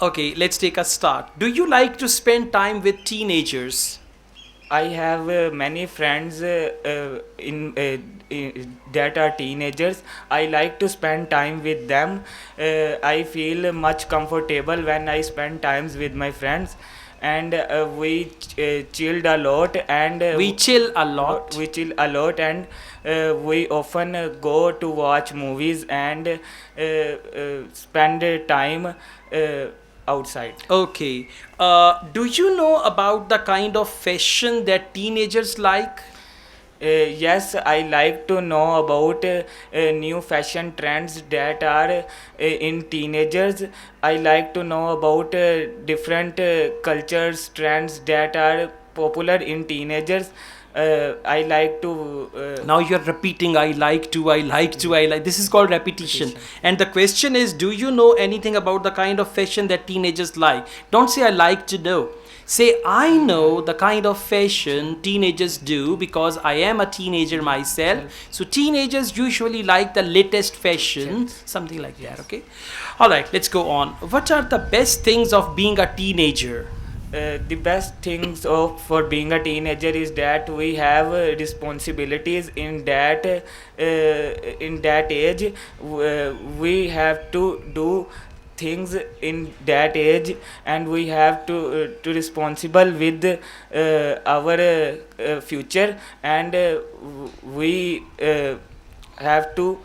Okay, let's take a start. Do you like to spend time with teenagers? I have many friends that are teenagers. I like to spend time with them. I feel much comfortable when I spend times with my friends, and we chilled a lot, and We chill a lot. we chill a lot, and we often go to watch movies and spend time outside. Okay. Do you know about the kind of fashion that teenagers like? Yes, I like to know about new fashion trends that are in teenagers. I like to know about different cultures, trends that are popular in teenagers. I like to. Now you're repeating, I like to, I like to, I like. This is called repetition. Repetition. And the question is, do you know anything about the kind of fashion that teenagers like? Don't say, I like to know. Say, I know the kind of fashion teenagers do because I am a teenager myself. So, teenagers usually like the latest fashion, something like that, okay? All right, let's go on. What are the best things of being a teenager? The best things of for being a teenager is that we have responsibilities in that age. We have to do things in that age, and we have to responsible with our future, and we have to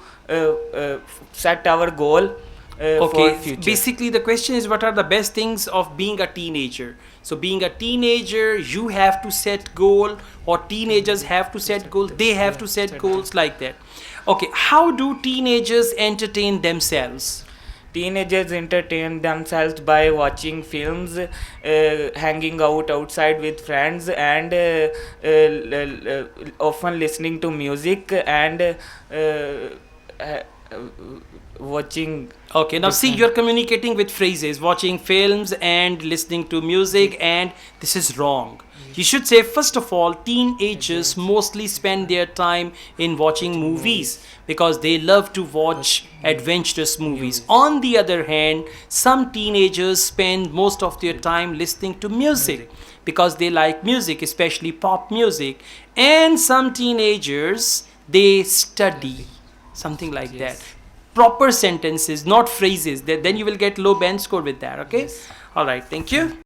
set our goal for Okay, future. basically the question is, what are the best things of being a teenager? So being a teenager, you have to set goal, or teenagers have to set goals, they have to set goals like that. Okay, how do teenagers entertain themselves? Teenagers entertain themselves by watching films, hanging out outside with friends, and often listening to music, and uh, watching. Okay, now see, you're communicating with phrases, watching films and listening to music, and this is wrong. You should say, first of all, teenagers mostly spend their time in watching movies because they love to watch adventurous movies. On the other hand, some teenagers spend most of their time listening to music because they like music, especially pop music. And some teenagers, they study, something like that. Proper sentences, not phrases. Then you will get low band score with that, okay? All right, thank you.